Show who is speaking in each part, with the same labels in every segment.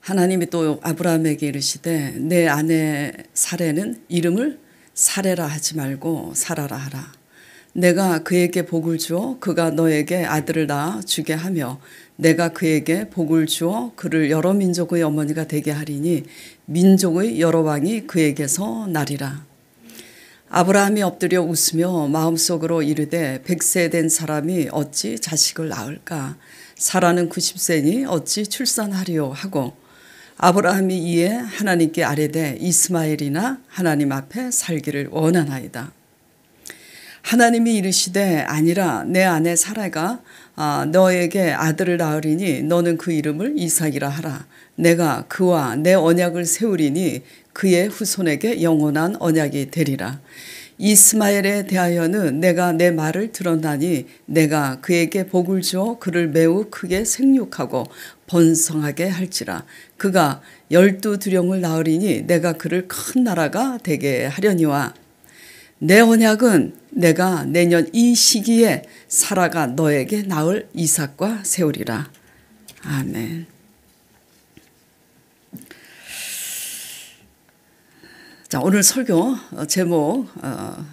Speaker 1: 하나님이 또 아브라함에게 이르시되 내 아내 사레는 이름을 사레라 하지 말고 사라라 하라. 내가 그에게 복을 주어 그가 너에게 아들을 낳아 주게 하며 내가 그에게 복을 주어 그를 여러 민족의 어머니가 되게 하리니 민족의 여러 왕이 그에게서 나리라. 아브라함이 엎드려 웃으며 마음속으로 이르되 100세 된 사람이 어찌 자식을 낳을까? 사라는 90세니 어찌 출산하리요 하고 아브라함이 이에 하나님께 아뢰되 이스마엘이나 하나님 앞에 살기를 원하나이다. 하나님이 이르시되 아니라 내 아내 사라가 너에게 아들을 낳으리니 너는 그 이름을 이삭이라 하라. 내가 그와 내 언약을 세우리니 그의 후손에게 영원한 언약이 되리라. 이스마엘에 대하여는 내가 내 말을 들었나니 내가 그에게 복을 주어 그를 매우 크게 생육하고 번성하게 할지라. 그가 12두령을 낳으리니 내가 그를 큰 나라가 되게 하려니와 내 언약은 내가 내년 이 시기에 사라가 너에게 낳을 이삭과 세우리라. 아멘. 자, 오늘 설교 제목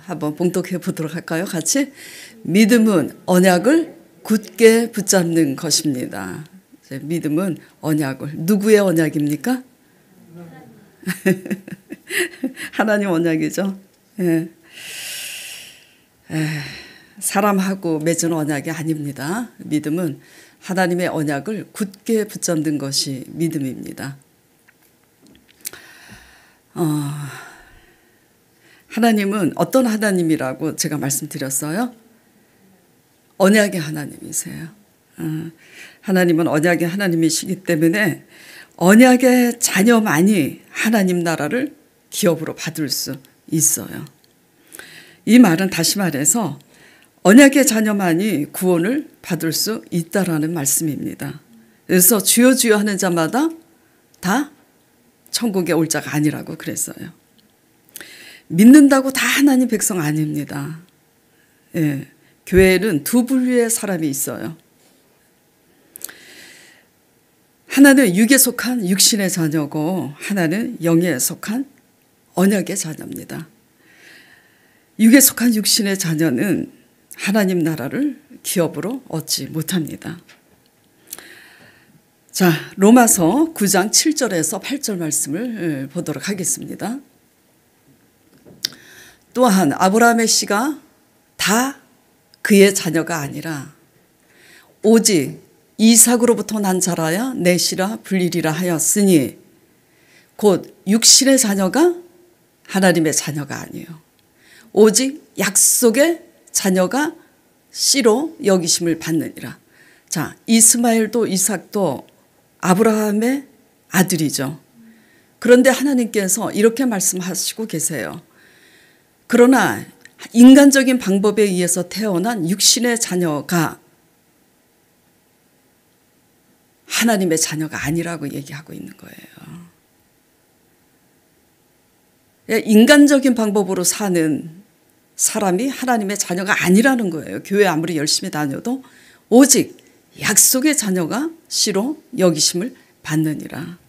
Speaker 1: 한번 봉독해 보도록 할까요? 같이. 믿음은 언약을 굳게 붙잡는 것입니다. 믿음은 언약을. 누구의 언약입니까? 하나님 언약이죠. 예. 사람하고 맺은 언약이 아닙니다. 믿음은 하나님의 언약을 굳게 붙잡는 것이 믿음입니다. 하나님은 어떤 하나님이라고 제가 말씀드렸어요? 언약의 하나님이세요. 하나님은 언약의 하나님이시기 때문에 언약의 자녀만이 하나님 나라를 기업으로 받을 수 있어요. 이 말은 다시 말해서 언약의 자녀만이 구원을 받을 수 있다라는 말씀입니다. 그래서 주여 주여 하는 자마다 다 천국에 올 자가 아니라고 그랬어요. 믿는다고 다 하나님 백성 아닙니다. 예, 교회에는 두 분류의 사람이 있어요. 하나는 육에 속한 육신의 자녀고 하나는 영에 속한 언약의 자녀입니다. 육에 속한 육신의 자녀는 하나님 나라를 기업으로 얻지 못합니다. 자, 로마서 9장 7절에서 8절 말씀을 보도록 하겠습니다. 또한 아브라함의 씨가 다 그의 자녀가 아니라 오직 이삭으로부터 난 자라야 내 씨라 불리리라 하였으니 곧 육신의 자녀가 하나님의 자녀가 아니에요. 오직 약속의 자녀가 씨로 여기심을 받느니라. 자, 이스마엘도 이삭도 아브라함의 아들이죠. 그런데 하나님께서 이렇게 말씀하시고 계세요. 그러나 인간적인 방법에 의해서 태어난 육신의 자녀가 하나님의 자녀가 아니라고 얘기하고 있는 거예요. 인간적인 방법으로 사는 사람이 하나님의 자녀가 아니라는 거예요. 교회 아무리 열심히 다녀도 오직 약속의 자녀가 씨로 여기심을 받느니라.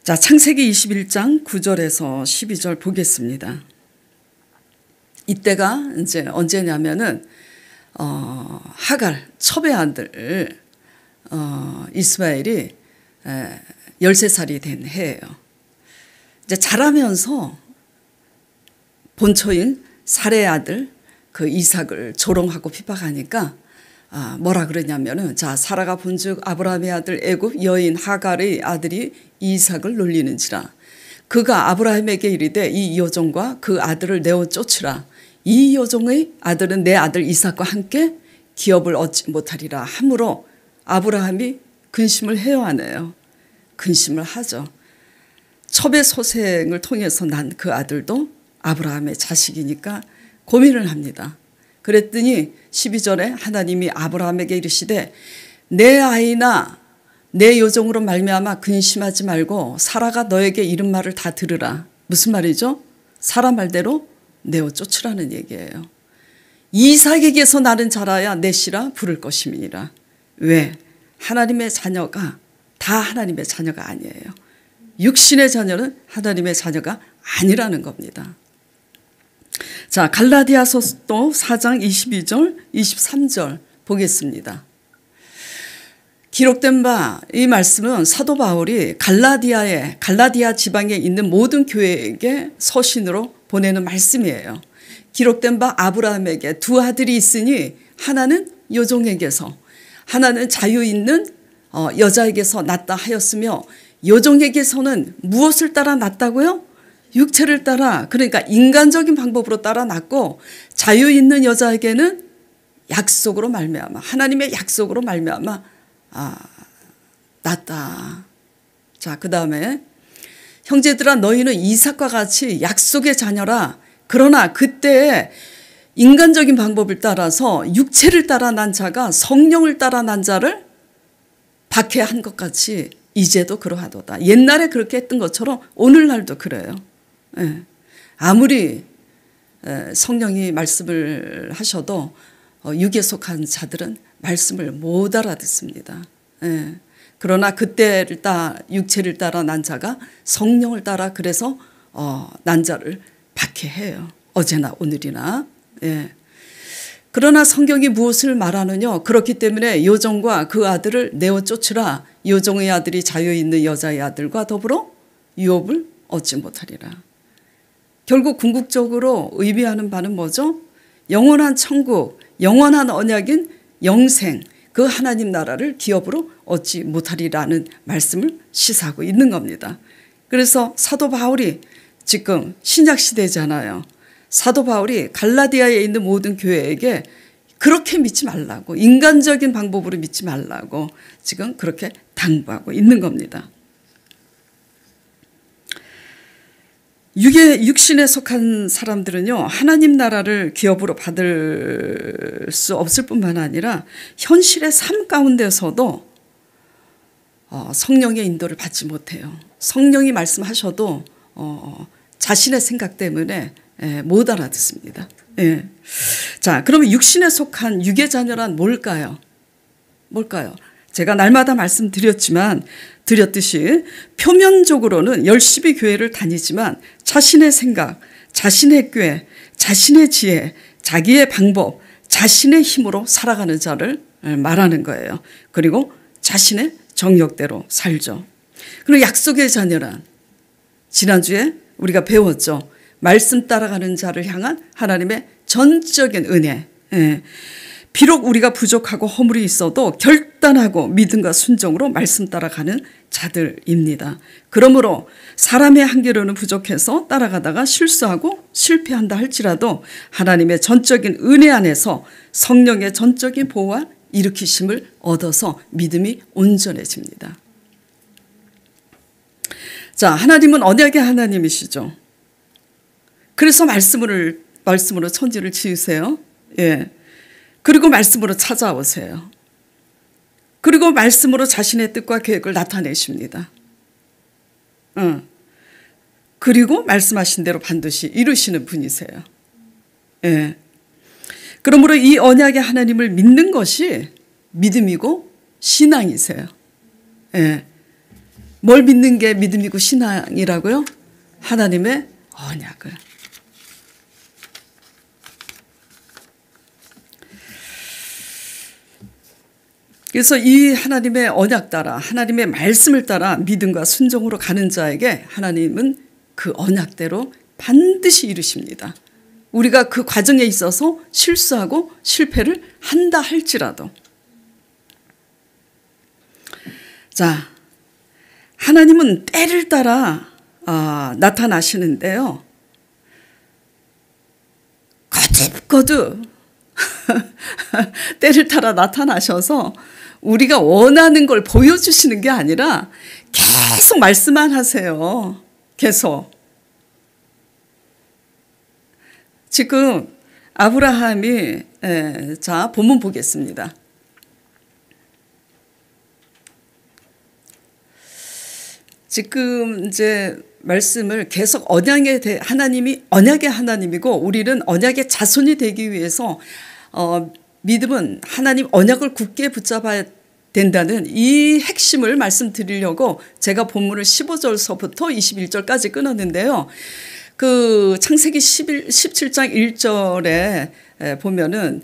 Speaker 1: 자, 창세기 21장 9절에서 12절 보겠습니다. 이때가 이제 언제냐면은 하갈 첩의 아들 이스마엘이 13살이 된 해예요. 이제 자라면서 본처인 사레의 아들 그 이삭을 조롱하고 핍박하니까 뭐라 그러냐면은 자, 사라가 본즉 아브라함의 아들 애굽 여인 하갈의 아들이 이삭을 놀리는지라. 그가 아브라함에게 이르되 이 여종과 그 아들을 내어 쫓으라. 이 여종의 아들은 내 아들 이삭과 함께 기업을 얻지 못하리라 하므로 아브라함이 근심을 해요, 안 해요? 근심을 하죠. 첩의 소생을 통해서 난 그 아들도 아브라함의 자식이니까 고민을 합니다. 그랬더니 12절에 하나님이 아브라함에게 이르시되 내 아이나 내 여종으로 말미암아 근심하지 말고 사라가 너에게 이른 말을 다 들으라. 무슨 말이죠? 사라 말대로 내어 쫓으라는 얘기예요. 이삭에게서 나는 자라야 내 씨라 부를 것임이니라. 왜? 하나님의 자녀가 다 하나님의 자녀가 아니에요. 육신의 자녀는 하나님의 자녀가 아니라는 겁니다. 자, 갈라디아서도 4장 22절 23절 보겠습니다. 기록된 바 이 말씀은 사도 바울이 갈라디아 지방에 있는 모든 교회에게 서신으로 보내는 말씀이에요. 기록된 바 아브라함에게 두 아들이 있으니 하나는 요종에게서 하나는 자유 있는 여자에게서 낳다 하였으며 요종에게서는 무엇을 따라 낳았다고요? 육체를 따라, 그러니까 인간적인 방법으로 따라 낳고 자유 있는 여자에게는 약속으로 말미암아, 하나님의 약속으로 말미암아 낳았다. 자, 그 다음에 형제들아 너희는 이삭과 같이 약속의 자녀라. 그러나 그때 인간적인 방법을 따라서 육체를 따라 난 자가 성령을 따라 난 자를 박해한 것 같이 이제도 그러하도다. 옛날에 그렇게 했던 것처럼 오늘날도 그래요. 예. 아무리 성령이 말씀을 하셔도 육에 속한 자들은 말씀을 못 알아듣습니다. 예. 그러나 그때를 육체를 따라 난 자가 성령을 따라 그래서 난 자를 박해해요. 어제나 오늘이나. 예. 그러나 성경이 무엇을 말하느냐? 그렇기 때문에 요종과 그 아들을 내어 쫓으라. 요종의 아들이 자유 있는 여자의 아들과 더불어 유업을 얻지 못하리라. 결국 궁극적으로 의미하는 바는 뭐죠? 영원한 천국, 영원한 언약인 영생, 그 하나님 나라를 기업으로 얻지 못하리라는 말씀을 시사하고 있는 겁니다. 그래서 사도 바울이 지금 신약 시대잖아요. 사도 바울이 갈라디아에 있는 모든 교회에게 그렇게 믿지 말라고, 인간적인 방법으로 믿지 말라고 지금 그렇게 당부하고 있는 겁니다. 육신에 속한 사람들은요, 하나님 나라를 기업으로 받을 수 없을 뿐만 아니라 현실의 삶 가운데서도 성령의 인도를 받지 못해요. 성령이 말씀하셔도 자신의 생각 때문에 못 알아듣습니다. 예. 자, 그러면 육신에 속한 육의 자녀란 뭘까요? 제가 날마다 드렸듯이 표면적으로는 열심히 교회를 다니지만 자신의 생각, 자신의 꾀, 자신의 지혜, 자기의 방법, 자신의 힘으로 살아가는 자를 말하는 거예요. 그리고 자신의 정욕대로 살죠. 그리고 약속의 자녀란 지난주에 우리가 배웠죠. 말씀 따라가는 자를 향한 하나님의 전적인 은혜. 비록 우리가 부족하고 허물이 있어도 결단하고 믿음과 순종으로 말씀 따라가는 자들입니다. 그러므로 사람의 한계로는 부족해서 따라가다가 실수하고 실패한다 할지라도 하나님의 전적인 은혜 안에서 성령의 전적인 보호와 일으키심을 얻어서 믿음이 온전해집니다. 자, 하나님은 언약의 하나님이시죠. 그래서 말씀으로 천지를 지으세요. 예. 그리고 말씀으로 찾아오세요. 그리고 말씀으로 자신의 뜻과 계획을 나타내십니다. 그리고 말씀하신 대로 반드시 이루시는 분이세요. 예. 그러므로 이 언약의 하나님을 믿는 것이 믿음이고 신앙이세요. 예. 뭘 믿는 게 믿음이고 신앙이라고요? 하나님의 언약을. 그래서 이 하나님의 언약 따라, 하나님의 말씀을 따라 믿음과 순종으로 가는 자에게 하나님은 그 언약대로 반드시 이루십니다. 우리가 그 과정에 있어서 실수하고 실패를 한다 할지라도. 자, 하나님은 때를 따라 나타나시는데요. 거듭 때를 따라 나타나셔서 우리가 원하는 걸 보여주시는 게 아니라 계속 말씀만 하세요. 계속. 지금 아브라함이 자, 본문 보겠습니다. 지금 이제 말씀을 계속 하나님이 언약의 하나님이고 우리는 언약의 자손이 되기 위해서 믿음은 하나님 언약을 굳게 붙잡아야 된다는 이 핵심을 말씀드리려고 제가 본문을 15절서부터 21절까지 끊었는데요. 그 창세기 17장 1절에 보면은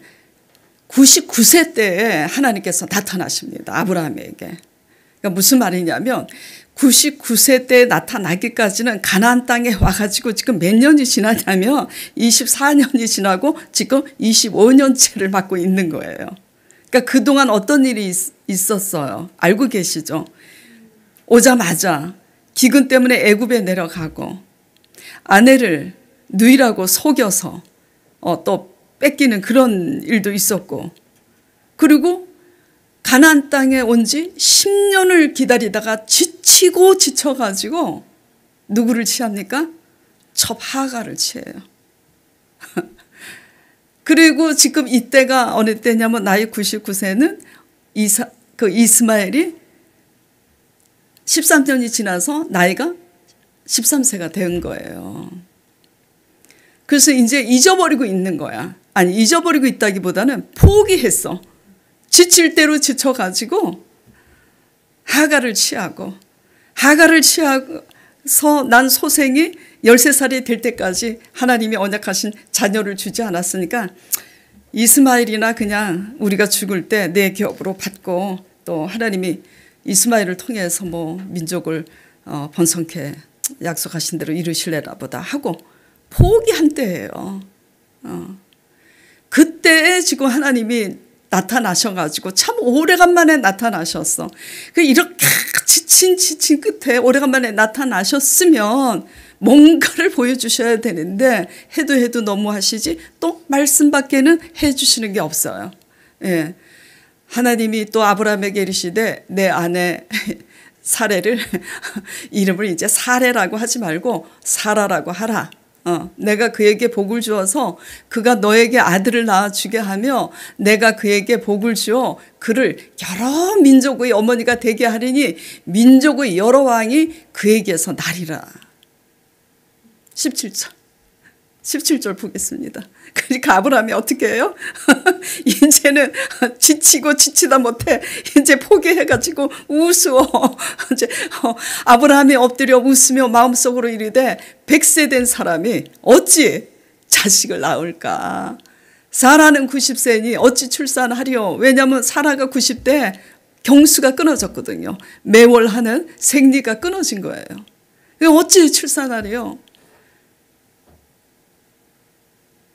Speaker 1: 99세 때에 하나님께서 나타나십니다. 아브라함에게. 그러니까 무슨 말이냐면 99세 때 나타나기까지는 가나안 땅에 와가지고 지금 몇 년이 지나냐면 24년이 지나고 지금 25년째를 맞고 있는 거예요. 그러니까 그동안 어떤 일이 있었어요. 알고 계시죠? 오자마자 기근 때문에 애굽에 내려가고 아내를 누이라고 속여서 또 뺏기는 그런 일도 있었고, 그리고 가나안 땅에 온 지 10년을 기다리다가 지치고 지쳐가지고 누구를 취합니까? 첩 하가를 취해요. 그리고 지금 이때가 어느 때냐면 나이 99세는 이스마엘이 13년이 지나서 나이가 13세가 된 거예요. 그래서 이제 잊어버리고 있는 거야. 아니, 잊어버리고 있다기보다는 포기했어. 지칠 대로 지쳐가지고 하가를 취하고, 하가를 취해서 난 소생이 13살이 될 때까지 하나님이 언약하신 자녀를 주지 않았으니까 이스마엘이나 그냥 우리가 죽을 때 내 기업으로 받고, 또 하나님이 이스마엘을 통해서 뭐 민족을 번성케 약속하신 대로 이루실래나 보다 하고 포기한 때예요. 그때 지금 하나님이 나타나셔가지고 참 오래간만에 나타나셨어. 이렇게 지친 끝에 오래간만에 나타나셨으면 뭔가를 보여주셔야 되는데 해도 너무 하시지 또 말씀밖에는 해주시는 게 없어요. 예. 하나님이 또 아브라함에게 이르시되 내 아내 사레를 이름을 이제 사레라고 하지 말고 사라라고 하라. 내가 그에게 복을 주어서 그가 너에게 아들을 낳아주게 하며 내가 그에게 복을 주어 그를 여러 민족의 어머니가 되게 하리니 민족의 여러 왕이 그에게서 나리라. 17절 보겠습니다. 그러니까 아브라함이 어떻게 해요? 이제는 지치고 지치다 못해 이제 포기해가지고 우스워. 이제 아브라함이 엎드려 웃으며 마음속으로 이르되 100세 된 사람이 어찌 자식을 낳을까? 사라는 90세니 어찌 출산하리요? 왜냐하면 사라가 90대 경수가 끊어졌거든요. 매월 하는 생리가 끊어진 거예요. 어찌 출산하리요?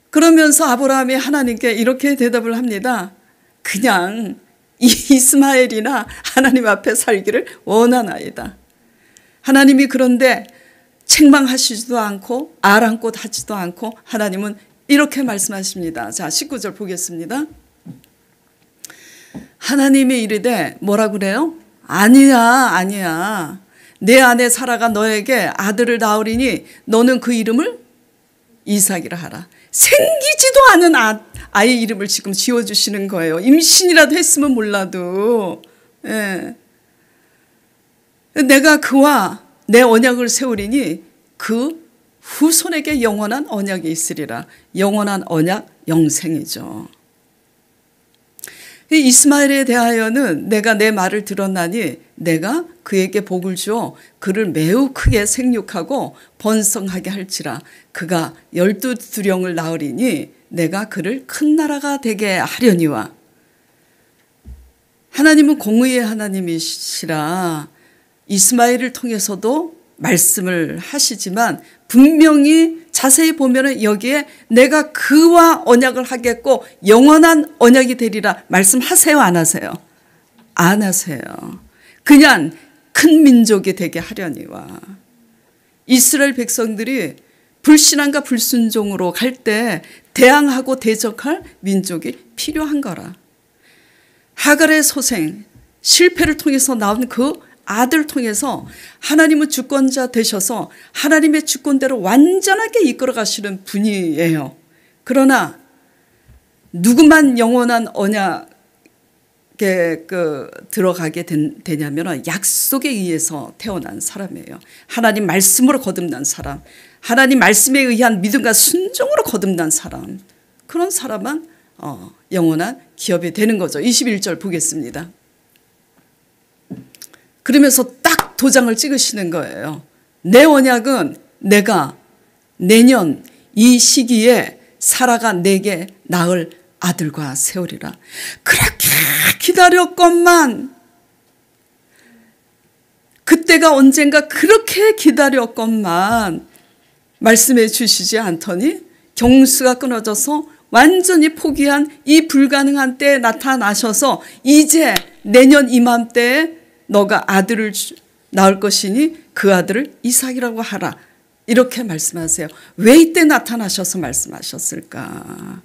Speaker 1: 그러면서 아브라함이 하나님께 이렇게 대답을 합니다. 그냥 이스마엘이나 하나님 앞에 살기를 원하나이다. 하나님이 그런데 책망하시지도 않고 아랑곳 하지도 않고 하나님은 이렇게 말씀하십니다. 자, 19절 보겠습니다. 하나님이 이르되 뭐라 그래요? 아니야. 내 아내 사라가 너에게 아들을 낳으리니 너는 그 이름을 이삭이라 하라. 생기지도 않은 아이 이름을 지금 지어주시는 거예요. 임신이라도 했으면 몰라도. 예. 내가 그와 내 언약을 세우리니 그 후손에게 영원한 언약이 있으리라. 영원한 언약, 영생이죠. 이 이스마엘에 대하여는 내가 내 말을 들었나니 내가 그에게 복을 주어 그를 매우 크게 생육하고 번성하게 할지라. 그가 12두령을 낳으리니 내가 그를 큰 나라가 되게 하려니와. 하나님은 공의의 하나님이시라 이스마엘을 통해서도 말씀을 하시지만 분명히 자세히 보면 여기에 내가 그와 언약을 하겠고 영원한 언약이 되리라 말씀하세요, 안 하세요? 안 하세요. 그냥 큰 민족이 되게 하려니와. 이스라엘 백성들이 불신앙과 불순종으로 갈 때 대항하고 대적할 민족이 필요한 거라. 하갈의 소생, 실패를 통해서 나온 그 아들 통해서 하나님은 주권자 되셔서 하나님의 주권대로 완전하게 이끌어 가시는 분이에요. 그러나 누구만 영원한 언약에 들어가게 되냐면 약속에 의해서 태어난 사람이에요. 하나님 말씀으로 거듭난 사람, 하나님 말씀에 의한 믿음과 순종으로 거듭난 사람, 그런 사람만 영원한 기업이 되는 거죠. 21절 보겠습니다. 그러면서 딱 도장을 찍으시는 거예요. 내 언약은 내가 내년 이 시기에 사라가 내게 낳을 아들과 세우리라. 그렇게 기다렸건만, 그때가 언젠가 그렇게 기다렸건만 말씀해 주시지 않더니 경수가 끊어져서 완전히 포기한 이 불가능한 때에 나타나셔서 이제 내년 이맘때에 너가 아들을 낳을 것이니 그 아들을 이삭이라고 하라. 이렇게 말씀하세요. 왜 이때 나타나셔서 말씀하셨을까?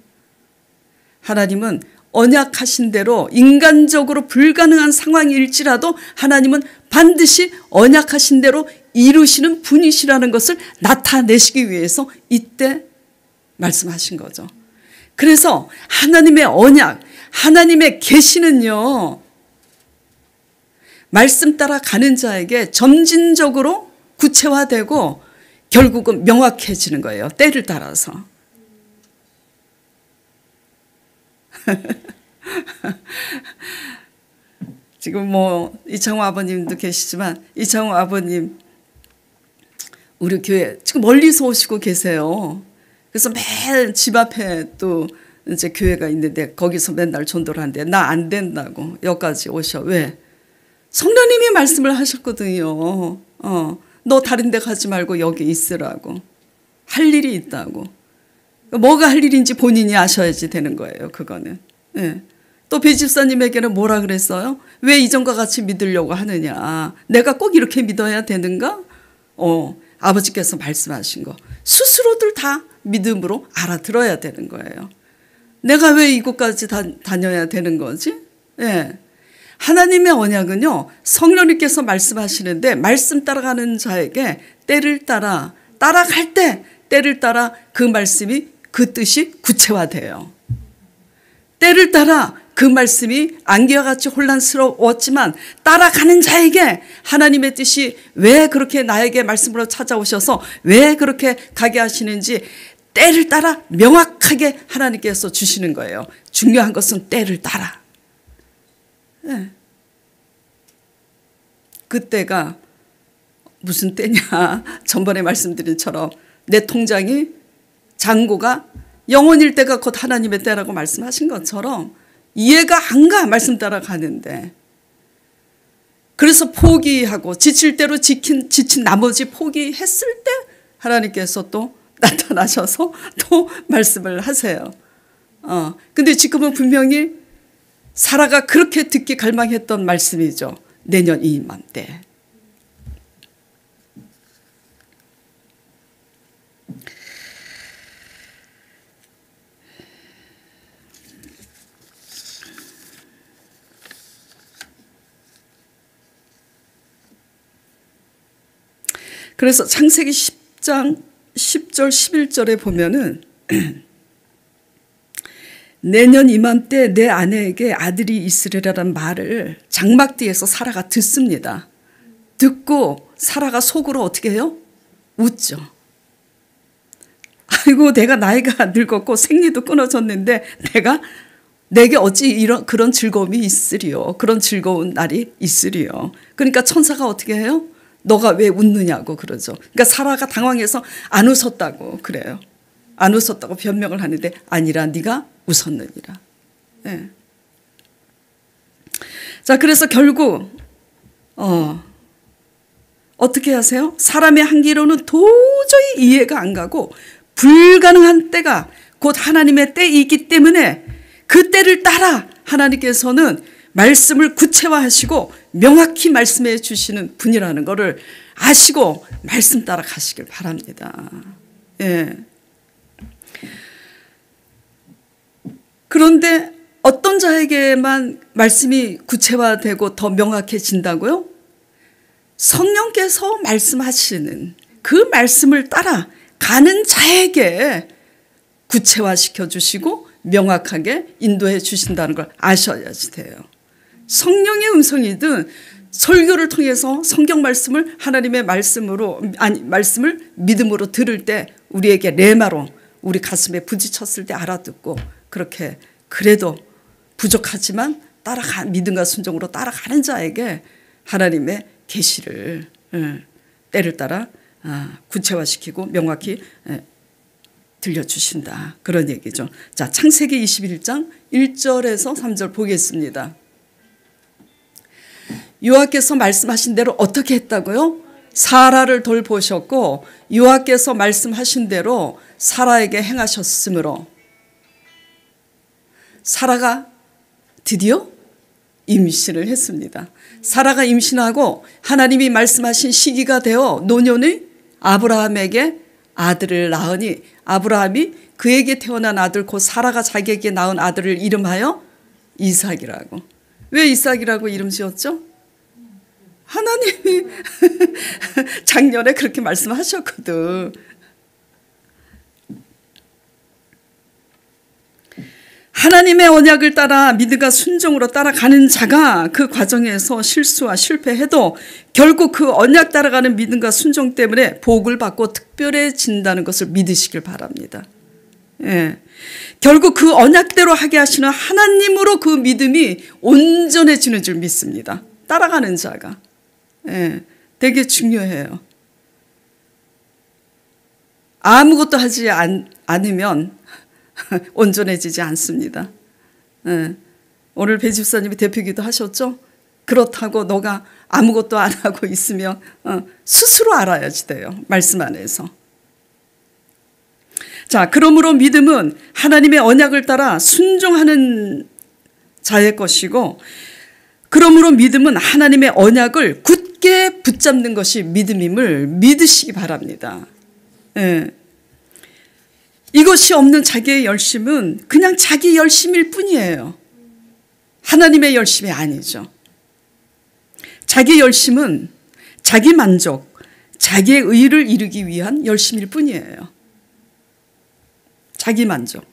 Speaker 1: 하나님은 언약하신 대로 인간적으로 불가능한 상황일지라도 하나님은 반드시 언약하신 대로 이루시는 분이시라는 것을 나타내시기 위해서 이때 말씀하신 거죠. 그래서 하나님의 언약, 하나님의 계시는요, 말씀 따라 가는 자에게 점진적으로 구체화되고 결국은 명확해지는 거예요. 때를 따라서. 지금 뭐 이창호 아버님도 계시지만 이창호 아버님 우리 교회 지금 멀리서 오시고 계세요. 그래서 매일 집 앞에 또 이제 교회가 있는데 거기서 맨날 전도를 하는데 나 안 된다고 여기까지 오셔. 왜? 성령님이 말씀을 하셨거든요. 너 다른 데 가지 말고 여기 있으라고. 할 일이 있다고. 뭐가 할 일인지 본인이 아셔야지 되는 거예요. 그거는. 네. 또 배집사님에게는 뭐라 그랬어요? 왜 이전과 같이 믿으려고 하느냐. 내가 꼭 이렇게 믿어야 되는가? 아버지께서 말씀하신 거. 스스로들 다 믿음으로 알아들어야 되는 거예요. 내가 왜 이곳까지 다녀야 되는 거지? 네. 하나님의 언약은요, 성령님께서 말씀하시는데 말씀 따라가는 자에게 때를 따라갈 때 때를 따라 그 말씀이 그 뜻이 구체화돼요. 때를 따라 그 말씀이 안개와 같이 혼란스러웠지만 따라가는 자에게 하나님의 뜻이 왜 그렇게 나에게 말씀으로 찾아오셔서 왜 그렇게 가게 하시는지 때를 따라 명확하게 하나님께서 주시는 거예요. 중요한 것은 때를 따라. 네. 그때가 무슨 때냐. 전번에 말씀드린 처럼 내 통장이 잔고가 영원일 때가 곧 하나님의 때라고 말씀하신 것처럼 이해가 안 가. 말씀 따라 가는데. 그래서 포기하고 지칠 대로 지친 나머지 포기했을 때 하나님께서 또 나타나셔서 또 말씀을 하세요. 근데 지금은 분명히 사라가 그렇게 듣기 갈망했던 말씀이죠. 내년 이맘때. 그래서 창세기 10장 10절 11절에 보면은 내년 이맘때 내 아내에게 아들이 있으리라는 말을 장막뒤에서 사라가 듣습니다. 듣고 사라가 속으로 어떻게 해요? 웃죠. 아이고 내가 나이가 늙었고 생리도 끊어졌는데 내게 어찌 그런 즐거움이 있으리요. 그런 즐거운 날이 있으리요. 그러니까 천사가 어떻게 해요? 너가 왜 웃느냐고 그러죠. 그러니까 사라가 당황해서 안 웃었다고 그래요. 안 웃었다고 변명을 하는데 아니라 네가 웃었느니라. 네. 자, 그래서 결국 어떻게 하세요? 사람의 한계로는 도저히 이해가 안 가고 불가능한 때가 곧 하나님의 때이기 때문에 그 때를 따라 하나님께서는 말씀을 구체화하시고 명확히 말씀해 주시는 분이라는 것을 아시고 말씀 따라 가시길 바랍니다. 예. 그런데 어떤 자에게만 말씀이 구체화되고 더 명확해진다고요? 성령께서 말씀하시는 그 말씀을 따라 가는 자에게 구체화시켜 주시고 명확하게 인도해 주신다는 걸 아셔야지 돼요. 성령의 음성이든 설교를 통해서 성경 말씀을 하나님의 말씀을 믿음으로 들을 때 우리에게 레마로 우리 가슴에 부딪혔을 때 알아듣고 그렇게 그래도 부족하지만 믿음과 순종으로 따라가는 자에게 하나님의 계시를 때를 따라 구체화시키고 명확히 들려주신다. 그런 얘기죠. 자, 창세기 21장 1절에서 3절 보겠습니다. 여호와께서 말씀하신 대로 어떻게 했다고요? 사라를 돌보셨고 여호와께서 말씀하신 대로 사라에게 행하셨으므로 사라가 드디어 임신을 했습니다. 사라가 임신하고 하나님이 말씀하신 시기가 되어 노년의 아브라함에게 아들을 낳으니 아브라함이 그에게 태어난 아들 곧 사라가 자기에게 낳은 아들을 이름하여 이삭이라고. 왜 이삭이라고 이름 지었죠? 하나님이 작년에 그렇게 말씀하셨거든. 하나님의 언약을 따라 믿음과 순종으로 따라가는 자가 그 과정에서 실수와 실패해도 결국 그 언약 따라가는 믿음과 순종 때문에 복을 받고 특별해진다는 것을 믿으시길 바랍니다. 예. 결국 그 언약대로 하게 하시는 하나님으로 그 믿음이 온전해지는 줄 믿습니다. 따라가는 자가. 예. 되게 중요해요. 아무것도 하지 않으면 온전해지지 않습니다. 예. 오늘 배 집사님이 대표기도 하셨죠? 그렇다고 너가 아무것도 안 하고 있으면 스스로 알아야지 돼요. 말씀 안에서. 자, 그러므로 믿음은 하나님의 언약을 따라 순종하는 자의 것이고 그러므로 믿음은 하나님의 언약을 굳게 붙잡는 것이 믿음임을 믿으시기 바랍니다. 예. 이것이 없는 자기의 열심은 그냥 자기 열심일 뿐이에요. 하나님의 열심이 아니죠. 자기 열심은 자기 만족, 자기의 의를 이루기 위한 열심일 뿐이에요. 자기 만족.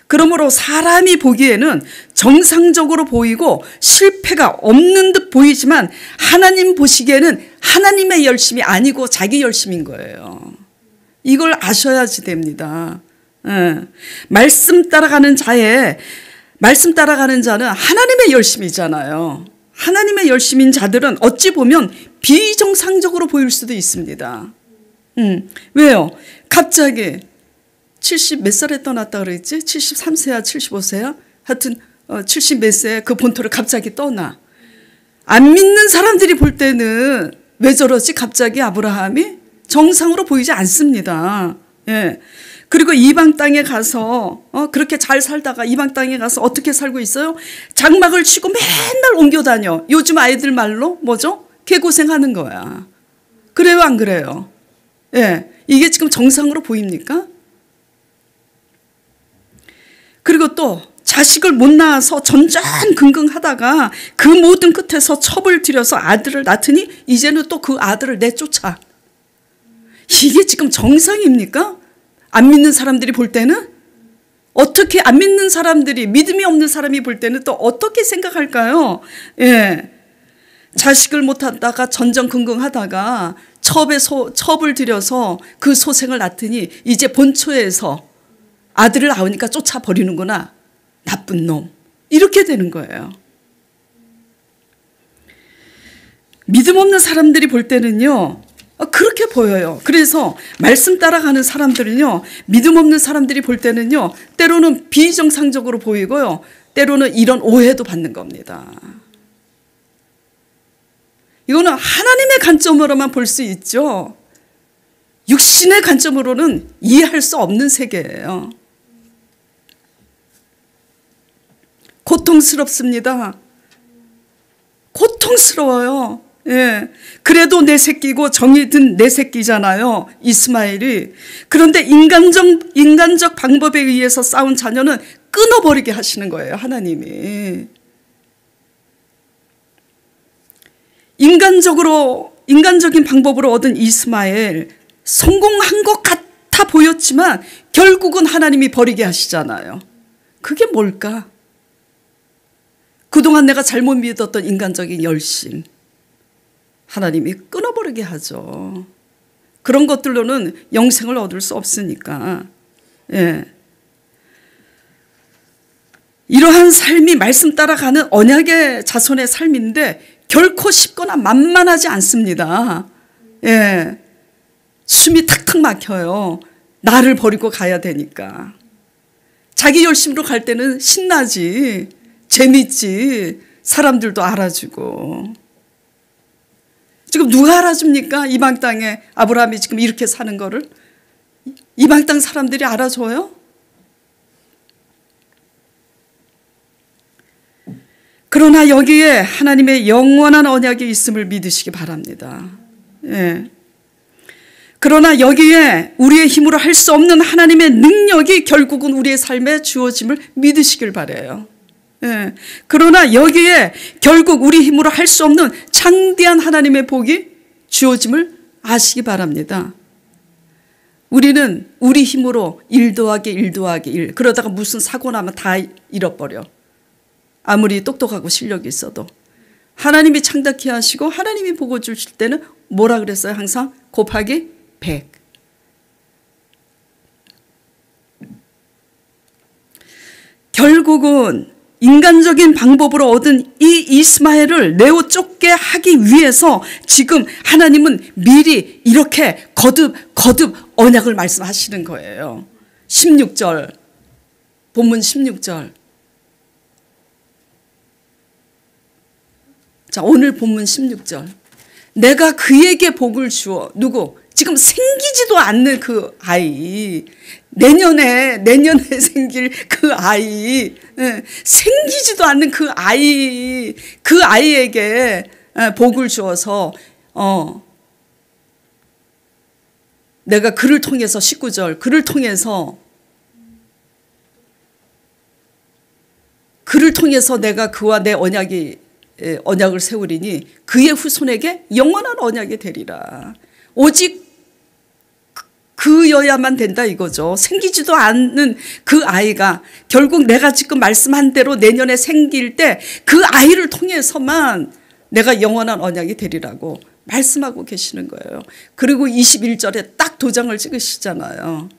Speaker 1: 그러므로 사람이 보기에는 정상적으로 보이고 실패가 없는 듯 보이지만 하나님 보시기에는 하나님의 열심이 아니고 자기 열심인 거예요. 이걸 아셔야지 됩니다. 예. 말씀 따라가는 자는 하나님의 열심이잖아요. 하나님의 열심인 자들은 어찌 보면 비정상적으로 보일 수도 있습니다. 왜요? 갑자기 70 몇 살에 떠났다 그랬지? 73세야 75세야? 하여튼 70 몇 세에 그 본토를 갑자기 떠나. 안 믿는 사람들이 볼 때는 왜 저러지? 갑자기 아브라함이? 정상으로 보이지 않습니다. 예. 그리고 이방 땅에 가서 그렇게 잘 살다가 이방 땅에 가서 어떻게 살고 있어요? 장막을 치고 맨날 옮겨 다녀. 요즘 아이들 말로 뭐죠? 개고생하는 거야. 그래요, 안 그래요? 예. 이게 지금 정상으로 보입니까? 그리고 또 자식을 못 낳아서 전전긍긍하다가 그 모든 끝에서 첩을 들여서 아들을 낳더니 이제는 또 그 아들을 내쫓아. 이게 지금 정상입니까? 안 믿는 사람들이 볼 때는? 어떻게 안 믿는 사람들이, 믿음이 없는 사람이 볼 때는 또 어떻게 생각할까요? 예. 자식을 못 하다가 전전긍긍하다가 첩을 들여서 그 소생을 낳더니 이제 본초에서 아들을 낳으니까 쫓아버리는구나. 나쁜 놈. 이렇게 되는 거예요. 믿음 없는 사람들이 볼 때는요. 그렇게 보여요. 그래서 말씀 따라가는 사람들은요. 믿음 없는 사람들이 볼 때는요. 때로는 비정상적으로 보이고요. 때로는 이런 오해도 받는 겁니다. 이거는 하나님의 관점으로만 볼 수 있죠. 육신의 관점으로는 이해할 수 없는 세계예요. 고통스럽습니다. 고통스러워요. 예. 그래도 내 새끼고 정이 든 내 새끼잖아요. 이스마엘이. 그런데 인간적 방법에 의해서 싸운 자녀는 끊어버리게 하시는 거예요. 하나님이. 인간적인 방법으로 얻은 이스마엘 성공한 것 같아 보였지만 결국은 하나님이 버리게 하시잖아요. 그게 뭘까? 그동안 내가 잘못 믿었던 인간적인 열심. 하나님이 끊어버리게 하죠. 그런 것들로는 영생을 얻을 수 없으니까. 예. 이러한 삶이 말씀 따라가는 언약의 자손의 삶인데 결코 쉽거나 만만하지 않습니다. 예. 숨이 탁탁 막혀요. 나를 버리고 가야 되니까. 자기 열심으로 갈 때는 신나지, 재밌지, 사람들도 알아주고. 지금 누가 알아줍니까? 이방 땅에 아브라함이 지금 이렇게 사는 거를 이방 땅 사람들이 알아줘요? 그러나 여기에 하나님의 영원한 언약이 있음을 믿으시기 바랍니다. 예. 그러나 여기에 우리의 힘으로 할 수 없는 하나님의 능력이 결국은 우리의 삶에 주어짐을 믿으시길 바라요. 예. 그러나 여기에 결국 우리 힘으로 할 수 없는 창대한 하나님의 복이 주어짐을 아시기 바랍니다. 우리는 우리 힘으로 1 더하기 1 더하기 1 그러다가 무슨 사고 나면 다 잃어버려. 아무리 똑똑하고 실력이 있어도. 하나님이 창답케 하시고 하나님이 복을 주실 때는 뭐라 그랬어요? 항상 곱하기 100. 결국은 인간적인 방법으로 얻은 이 이스마엘을 내어 쫓게 하기 위해서 지금 하나님은 미리 이렇게 거듭 언약을 말씀하시는 거예요. 16절, 본문 16절. 자, 오늘 본문 16절. 내가 그에게 복을 주어. 누구? 지금 생기지도 않는 그 아이. 내년에 생길 그 아이. 생기지도 않는 그 아이. 그 아이에게 복을 주어서 내가 그를 통해서 19절. 그를 통해서 내가 그와 내 언약을 세우리니 그의 후손에게 영원한 언약이 되리라. 오직 그여야만 된다 이거죠. 생기지도 않는 그 아이가 결국 내가 지금 말씀한 대로 내년에 생길 때 그 아이를 통해서만 내가 영원한 언약이 되리라고 말씀하고 계시는 거예요. 그리고 21절에 딱 도장을 찍으시잖아요.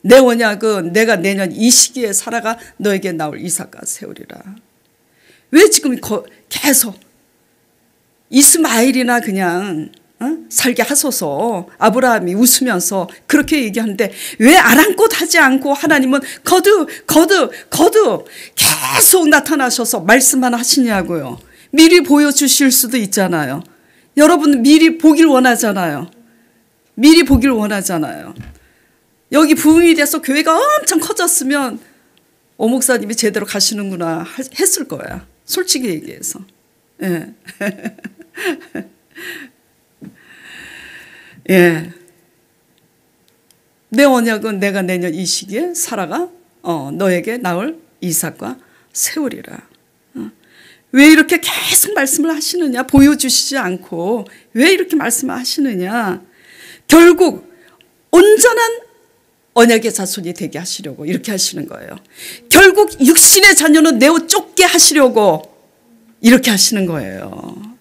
Speaker 1: 내 언약은 내가 내년 이 시기에 살아가 너에게 나올 이삭과 세우리라. 왜 지금 계속 이스마엘이나 그냥 살게 하소서 아브라함이 웃으면서 그렇게 얘기하는데 왜 아랑곳 하지 않고 하나님은 거듭 계속 나타나셔서 말씀만 하시냐고요. 미리 보여주실 수도 있잖아요. 여러분 미리 보길 원하잖아요. 여기 부흥이 돼서 교회가 엄청 커졌으면 목사님이 제대로 가시는구나 했을 거야. 솔직히 얘기해서. 예. 예. 내 언약은 내가 내년 이 시기에 살아가 너에게 나올 이삭과 세우리라. 왜 이렇게 계속 말씀을 하시느냐? 보여주시지 않고 왜 이렇게 말씀을 하시느냐? 결국 온전한 언약의 자손이 되게 하시려고 이렇게 하시는 거예요. 결국 육신의 자녀는 내어 쫓게 하시려고 이렇게 하시는 거예요.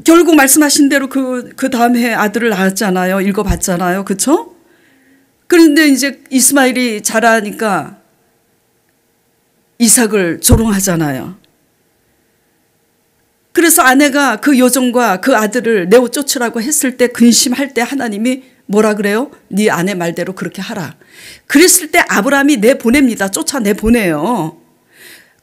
Speaker 1: 결국 말씀하신 대로 그 다음 해 아들을 낳았잖아요. 읽어봤잖아요. 그렇죠? 그런데 이제 이스마엘이 자라니까 이삭을 조롱하잖아요. 그래서 아내가 그 여종과 그 아들을 내어 쫓으라고 했을 때 근심할 때 하나님이 뭐라 그래요? 네 아내 말대로 그렇게 하라. 그랬을 때 아브라함이 내보냅니다. 쫓아내보내요.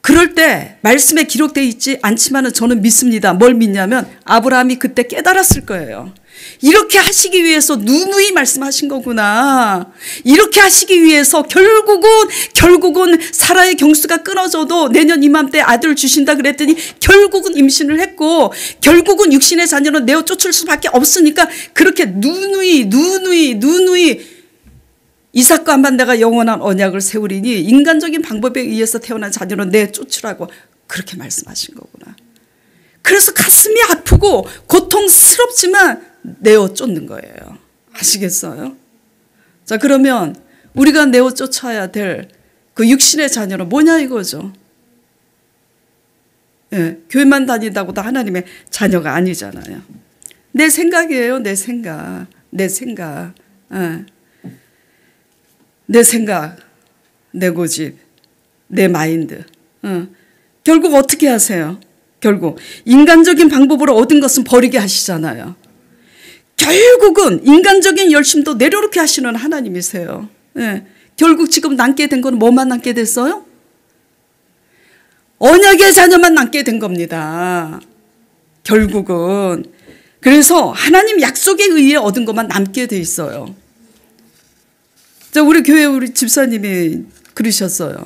Speaker 1: 그럴 때 말씀에 기록되어 있지 않지만 저는 믿습니다. 뭘 믿냐면 아브라함이 그때 깨달았을 거예요. 이렇게 하시기 위해서 누누이 말씀하신 거구나. 이렇게 하시기 위해서 결국은 사라의 경수가 끊어져도 내년 이맘때 아들 주신다 그랬더니 결국은 임신을 했고 결국은 육신의 자녀는 내어 쫓을 수밖에 없으니까 그렇게 누누이 이삭과만 내가 영원한 언약을 세우리니 인간적인 방법에 의해서 태어난 자녀는 내 쫓으라고 그렇게 말씀하신 거구나. 그래서 가슴이 아프고 고통스럽지만 내어 쫓는 거예요. 아시겠어요? 자, 그러면 우리가 내어 쫓아야 될 그 육신의 자녀는 뭐냐 이거죠. 예, 교회만 다닌다고 다 하나님의 자녀가 아니잖아요. 내 생각이에요. 내 생각. 예. 내 생각, 내 고집, 내 마인드. 결국 어떻게 하세요? 결국 인간적인 방법으로 얻은 것은 버리게 하시잖아요. 결국은 인간적인 열심도 내려놓게 하시는 하나님이세요. 결국 지금 남게 된 건 뭐만 남게 됐어요? 언약의 자녀만 남게 된 겁니다. 결국은. 그래서 하나님 약속에 의해 얻은 것만 남게 돼 있어요. 자, 우리 교회 우리 집사님이 그러셨어요.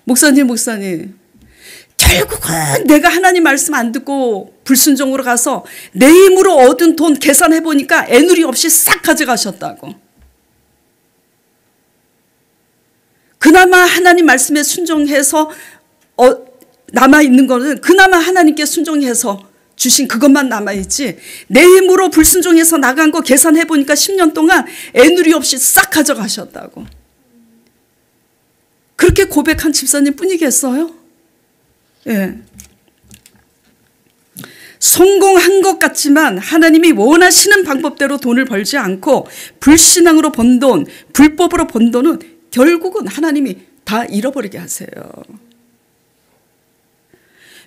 Speaker 1: 목사님 결국은 내가 하나님 말씀 안 듣고 불순종으로 가서 내 힘으로 얻은 돈 계산해 보니까 애누리 없이 싹 가져가셨다고. 그나마 하나님 말씀에 순종해서 남아있는 거는 그나마 하나님께 순종해서 주신 그것만 남아있지, 내 힘으로 불순종해서 나간 거 계산해 보니까 10년 동안 애누리 없이 싹 가져가셨다고. 그렇게 고백한 집사님 뿐이겠어요? 예. 성공한 것 같지만 하나님이 원하시는 방법대로 돈을 벌지 않고 불신앙으로 번 돈, 불법으로 번 돈은 결국은 하나님이 다 잃어버리게 하세요.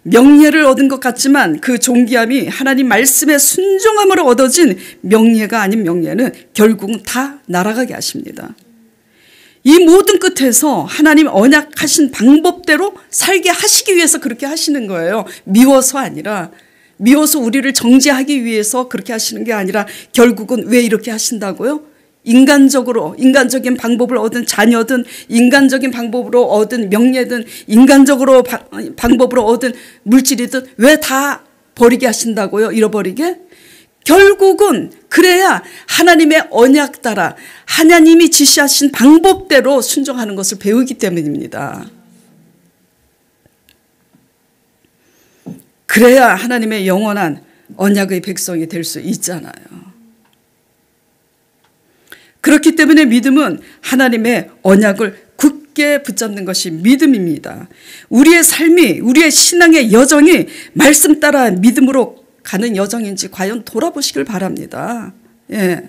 Speaker 1: 명예를 얻은 것 같지만 그 존귀함이 하나님 말씀에 순종함으로 얻어진 명예가 아닌 명예는 결국은 다 날아가게 하십니다. 이 모든 끝에서 하나님 언약하신 방법대로 살게 하시기 위해서 그렇게 하시는 거예요. 미워서 아니라, 미워서 우리를 정죄하기 위해서 그렇게 하시는 게 아니라 결국은 왜 이렇게 하신다고요? 인간적인 방법을 얻은 자녀든 인간적인 방법으로 얻은 명예든 인간적으로 방법으로 얻은 물질이든 왜 다 버리게 하신다고요? 잃어버리게? 결국은 그래야 하나님의 언약 따라 하나님이 지시하신 방법대로 순종하는 것을 배우기 때문입니다. 그래야 하나님의 영원한 언약의 백성이 될 수 있잖아요. 그렇기 때문에 믿음은 하나님의 언약을 굳게 붙잡는 것이 믿음입니다. 우리의 삶이, 우리의 신앙의 여정이 말씀 따라 믿음으로 가는 여정인지 과연 돌아보시길 바랍니다. 예.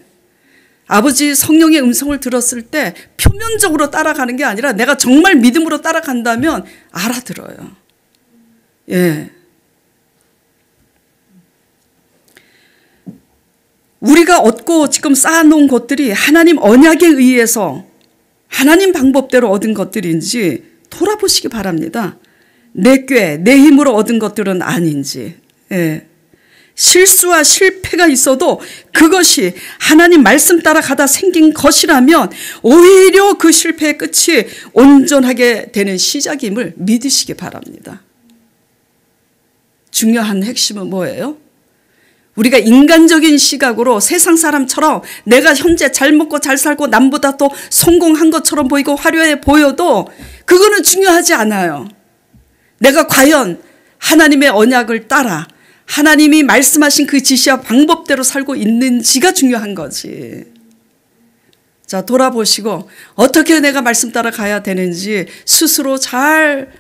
Speaker 1: 아버지 성령의 음성을 들었을 때 표면적으로 따라가는 게 아니라 내가 정말 믿음으로 따라간다면 알아들어요. 예. 우리가 얻고 지금 쌓아놓은 것들이 하나님 언약에 의해서 하나님 방법대로 얻은 것들인지 돌아보시기 바랍니다. 내 꾀, 내 힘으로 얻은 것들은 아닌지. 예. 실수와 실패가 있어도 그것이 하나님 말씀 따라 가다 생긴 것이라면 오히려 그 실패의 끝이 온전하게 되는 시작임을 믿으시기 바랍니다. 중요한 핵심은 뭐예요? 우리가 인간적인 시각으로 세상 사람처럼 내가 현재 잘 먹고 잘 살고 남보다 더 성공한 것처럼 보이고 화려해 보여도 그거는 중요하지 않아요. 내가 과연 하나님의 언약을 따라 하나님이 말씀하신 그 지시와 방법대로 살고 있는지가 중요한 거지. 자, 돌아보시고 어떻게 내가 말씀 따라 가야 되는지 스스로 잘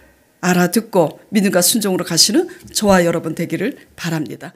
Speaker 1: 알아듣고 믿음과 순종으로 가시는 저와 여러분 되기를 바랍니다.